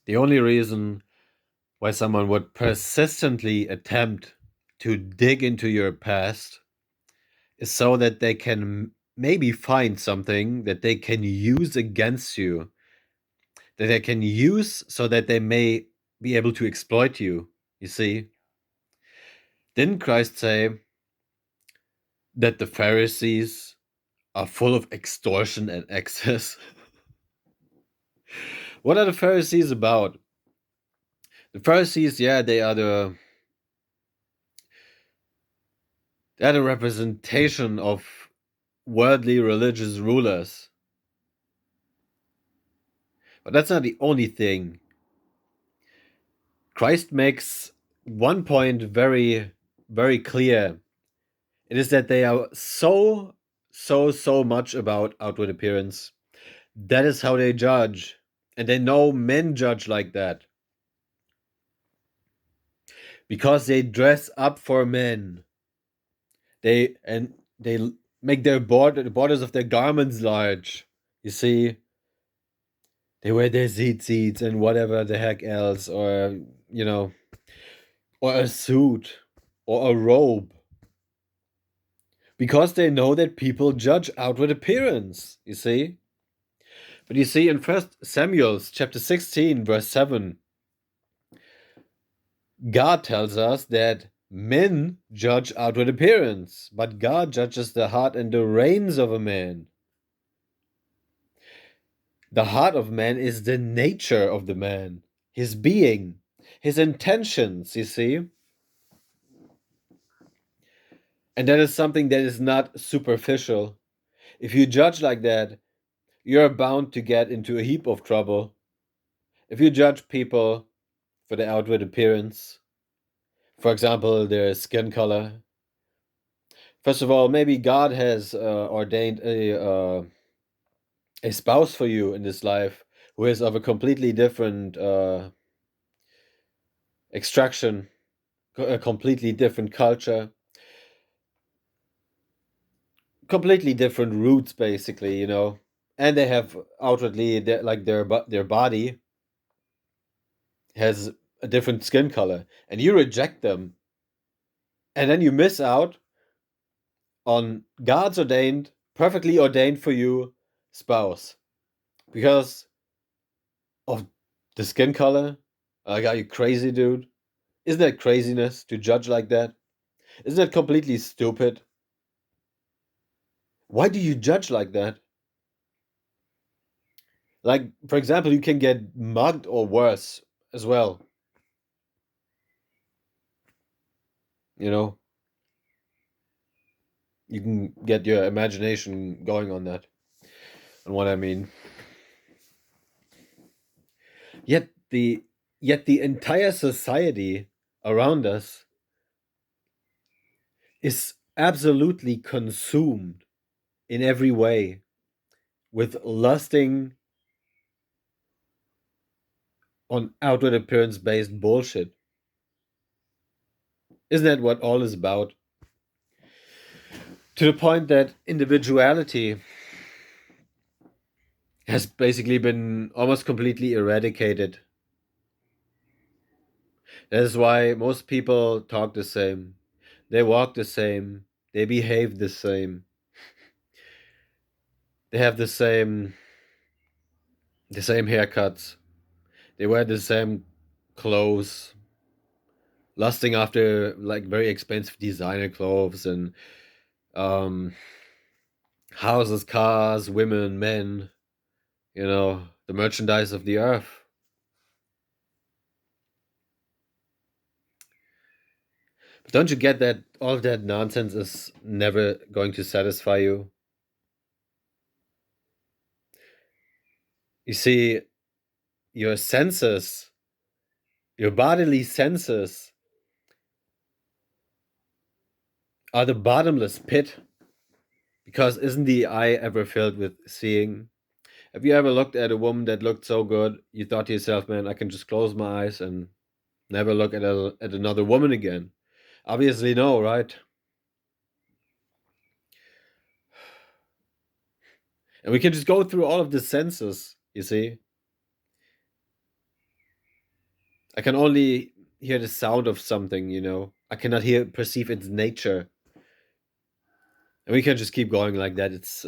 The only reason why someone would persistently attempt to dig into your past is so that they can maybe find something that they can use against you, that they can use so that they may be able to exploit you. You see, didn't Christ say that the Pharisees are full of extortion and excess? What are the Pharisees about? The Pharisees, yeah, they are the representation of worldly religious rulers. But that's not the only thing. Christ makes one point very, very clear. It is that they are so much about outward appearance. That is how they judge. And they know men judge like that. Because they dress up for men. They make the borders of their garments large. You see, they wear their tzitzits and whatever the heck else, or you know, or a suit, or a robe, because they know that people judge outward appearance. You see, but you see, in First Samuel chapter 16, verse 7, God tells us that men judge outward appearance, but God judges the heart and the reins of a man. The heart of man is the nature of the man, his being, his intentions, you see? And that is something that is not superficial. If you judge like that, you're bound to get into a heap of trouble. If you judge people for their outward appearance, for example, their skin color, first of all, maybe God has ordained a spouse for you in this life who is of a completely different extraction, a completely different culture, completely different roots, basically, and they have outwardly like their body has a different skin color, and you reject them, and then you miss out on God's ordained, perfectly ordained for you spouse because of the skin color. Like, are you crazy, dude? Isn't that craziness to judge like that? Isn't that completely stupid? Why do you judge like that? Like, for example, you can get mugged or worse as well. You know, you can get your imagination going on that, on what I mean. Yet the yet the entire society around us is absolutely consumed in every way with lusting on outward appearance based bullshit. Isn't that what all is about? To the point that individuality has basically been almost completely eradicated. That is why most people talk the same, they walk the same, they behave the same, they have the same haircuts, they wear the same clothes, lusting after like very expensive designer clothes and um houses, cars, women, men, the merchandise of the earth. But don't you get that all of that nonsense is never going to satisfy you? You see, your senses, your bodily senses, are the bottomless pit. Because isn't the eye ever filled with seeing? Have you ever looked at a woman that looked so good, you thought to yourself, man, I can just close my eyes and never look at another woman again? Obviously, no, right? And we can just go through all of the senses, you see? I can only hear the sound of something, you know. I cannot perceive its nature. And we can just keep going like that. It's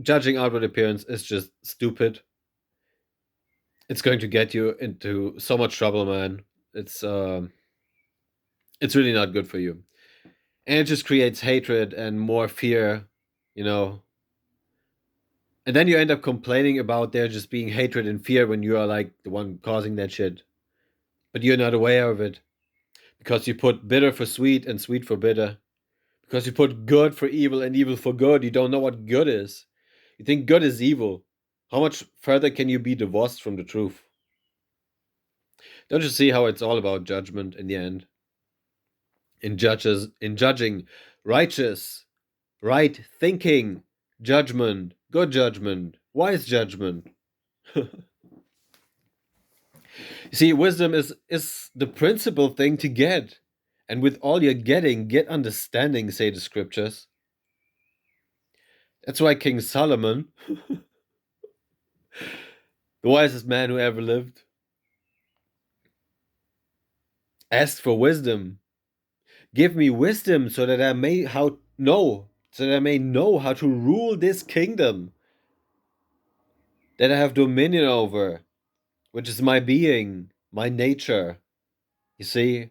judging outward appearance is just stupid. It's going to get you into so much trouble, man. It's really not good for you. And it just creates hatred and more fear, you know. And then you end up complaining about there just being hatred and fear when you are like the one causing that shit. But you're not aware of it because you put bitter for sweet and sweet for bitter. Because you put good for evil and evil for good. You don't know what good is. You think good is evil. How much further can you be divorced from the truth? Don't you see how it's all about judgment in the end? In judging, righteous, right thinking, judgment, good judgment, wise judgment. You see, wisdom is the principal thing to get. And with all you're getting, get understanding, say the scriptures. That's why King Solomon, the wisest man who ever lived, asked for wisdom. Give me wisdom so that I may know how to rule this kingdom that I have dominion over, which is my being, my nature. You see,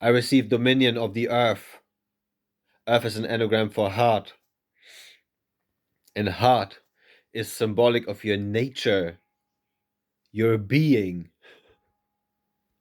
I receive dominion of the earth. Earth is an anagram for heart, and heart is symbolic of your nature, your being.